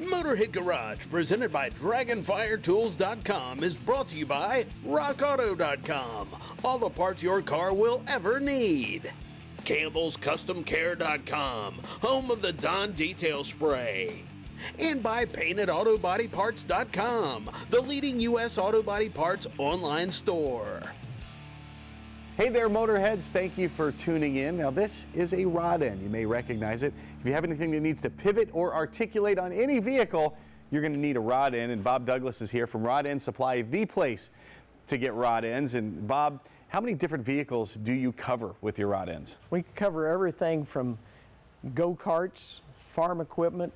Motorhead Garage, presented by DragonfireTools.com, is brought to you by RockAuto.com. All the parts your car will ever need. Campbell's CustomCare.com, home of the Dawn Detail Spray. And by PaintedAutoBodyParts.com, the leading U.S. auto body parts online store. Hey there, Motorheads. Thank you for tuning in. Now, this is a rod end. You may recognize it. If you have anything that needs to pivot or articulate on any vehicle, you're going to need a rod end. And Bob Douglas is here from Rod End Supply, the place to get rod ends. And Bob, how many different vehicles do you cover with your rod ends? We cover everything from go-karts, farm equipment,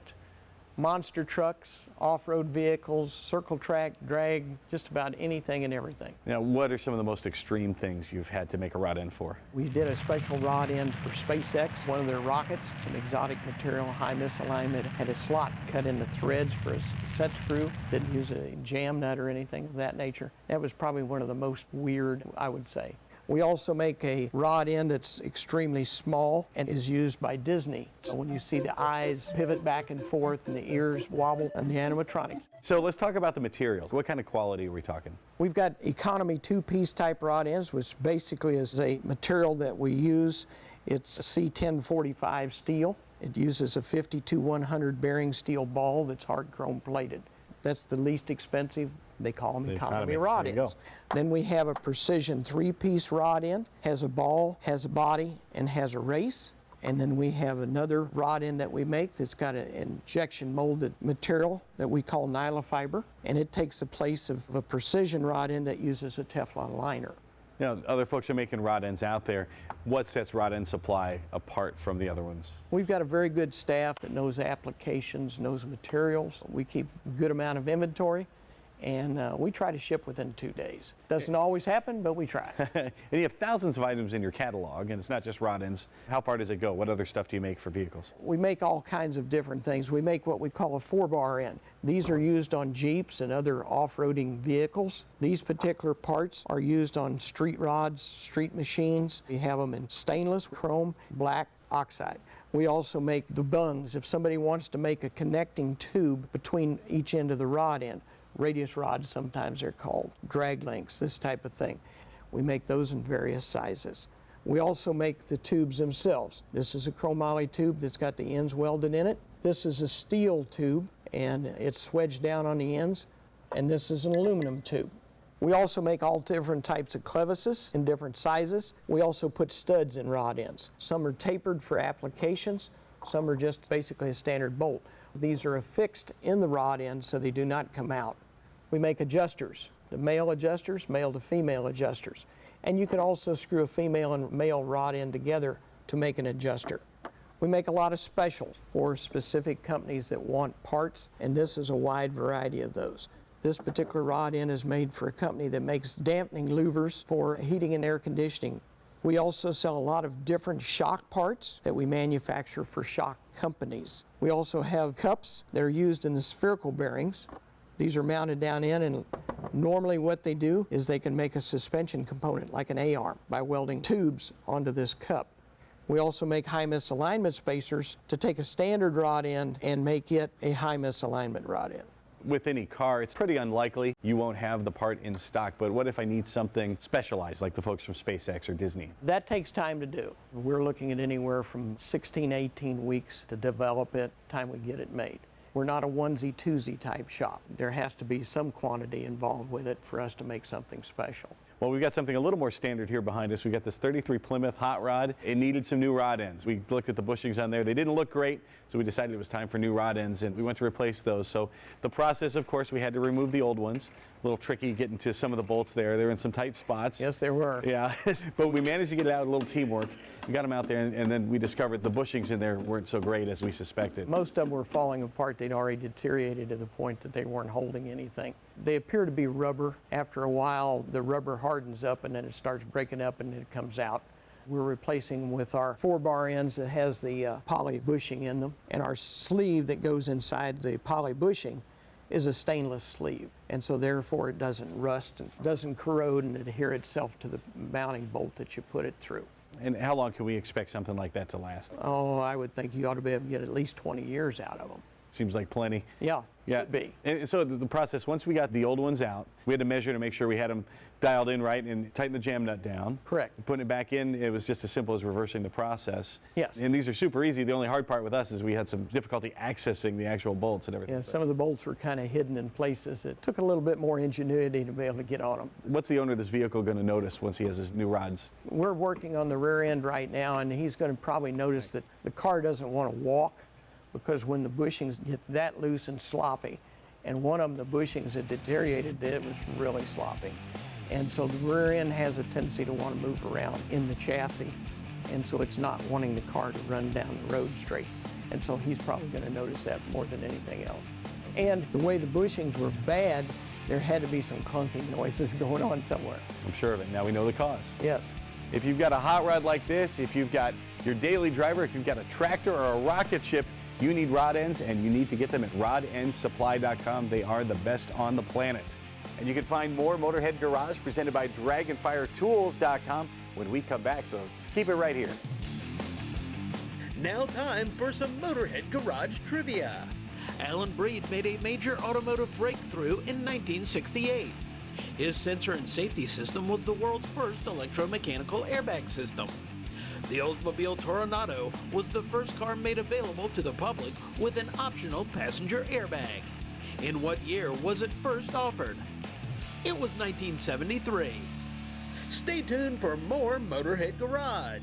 monster trucks, off-road vehicles, circle track, drag, just about anything and everything. Now, what are some of the most extreme things you've had to make a rod end for? We did a special rod end for SpaceX, one of their rockets, some exotic material, high misalignment, had a slot cut into threads for a set screw, didn't use a jam nut or anything of that nature. That was probably one of the most weird, I would say. We also make a rod end that's extremely small and is used by Disney. So when you see the eyes pivot back and forth and the ears wobble and the animatronics. So let's talk about the materials. What kind of quality are we talking? We've got economy two-piece type rod ends, which basically is a material that we use. It's C1045 steel. It uses a 52-100 bearing steel ball that's hard chrome plated. That's the least expensive. They call them economy rod ends. Then we have a precision three-piece rod end, has a ball, has a body, and has a race. And then we have another rod end that we make that's got an injection molded material that we call nylofiber, and it takes the place of a precision rod end that uses a Teflon liner. You know, other folks are making rod ends out there. What sets Rod End Supply apart from the other ones? We've got a very good staff that knows applications, knows materials. We keep a good amount of inventory, and we try to ship within 2 days. Doesn't always happen, but we try. And you have thousands of items in your catalog, and it's not just rod ends. How far does it go? What other stuff do you make for vehicles? We make all kinds of different things. We make what we call a 4-bar end. These are used on Jeeps and other off-roading vehicles. These particular parts are used on street rods, street machines. We have them in stainless, chrome, black, oxide. We also make the bungs. If somebody wants to make a connecting tube between each end of the rod end, radius rods sometimes they're called, drag links, this type of thing. We make those in various sizes. We also make the tubes themselves. This is a chromoly tube that's got the ends welded in it. This is a steel tube and it's swedged down on the ends, and this is an aluminum tube. We also make all different types of clevises in different sizes. We also put studs in rod ends. Some are tapered for applications, some are just basically a standard bolt. These are affixed in the rod end so they do not come out. We make adjusters, the male adjusters, male to female adjusters. And you can also screw a female and male rod end together to make an adjuster. We make a lot of specials for specific companies that want parts, and this is a wide variety of those. This particular rod end is made for a company that makes dampening louvers for heating and air conditioning. We also sell a lot of different shock parts that we manufacture for shock companies. We also have cups that are used in the spherical bearings. These are mounted down in, and normally what they do is they can make a suspension component like an A-arm by welding tubes onto this cup. We also make high misalignment spacers to take a standard rod end and make it a high misalignment rod end. With any car, it's pretty unlikely you won't have the part in stock, but what if I need something specialized like the folks from SpaceX or Disney? That takes time to do. We're looking at anywhere from 16, 18 weeks to develop it, time we get it made. We're not a onesie-twosie type shop. There has to be some quantity involved with it for us to make something special. Well, we've got something a little more standard here behind us. We've got this 33 Plymouth hot rod. It needed some new rod ends. We looked at the bushings on there. They didn't look great, so we decided it was time for new rod ends, and we went to replace those. So the process, of course, we had to remove the old ones. A little tricky getting to some of the bolts there. They were in some tight spots. Yes, there were. Yeah, but we managed to get it out, a little teamwork. We got them out there, and then we discovered the bushings in there weren't so great as we suspected. Most of them were falling apart. They'd already deteriorated to the point that they weren't holding anything. They appear to be rubber. After a while, the rubber hardens up and then it starts breaking up and it comes out. We're replacing with our 4-bar ends that has the poly bushing in them, and our sleeve that goes inside the poly bushing is a stainless sleeve, and so therefore it doesn't rust and doesn't corrode and adhere itself to the mounting bolt that you put it through. And how long can we expect something like that to last? Oh, I would think you ought to be able to get at least 20 years out of them. seems like plenty. Yeah, Yeah. should be. And so the process, once we got the old ones out, we had to measure to make sure we had them dialed in right and tighten the jam nut down. Correct. Putting it back in, it was just as simple as reversing the process. Yes. And these are super easy. The only hard part with us is we had some difficulty accessing the actual bolts and everything. Yeah, some of the bolts were kind of hidden in places. It took a little bit more ingenuity to be able to get on them. What's the owner of this vehicle going to notice once he has his new rods? We're working on the rear end right now, and he's going to probably notice that the car doesn't want to walk, because when the bushings get that loose and sloppy, and one of them, the bushings had deteriorated, that it was really sloppy. And so the rear end has a tendency to want to move around in the chassis, and so it's not wanting the car to run down the road straight. And so he's probably going to notice that more than anything else. And the way the bushings were bad, there had to be some clunking noises going on somewhere. I'm sure of it. Now we know the cause. Yes. If you've got a hot rod like this, if you've got your daily driver, if you've got a tractor or a rocket ship, you need rod ends, and you need to get them at rodendsupply.com. They are the best on the planet. And you can find more Motorhead Garage presented by Dragonfire when we come back, so keep it right here. Now time for some Motorhead Garage trivia. Alan Breed made a major automotive breakthrough in 1968. His sensor and safety system was the world's first electromechanical airbag system. The Oldsmobile Toronado was the first car made available to the public with an optional passenger airbag. In what year was it first offered? It was 1973. Stay tuned for more Motorhead Garage.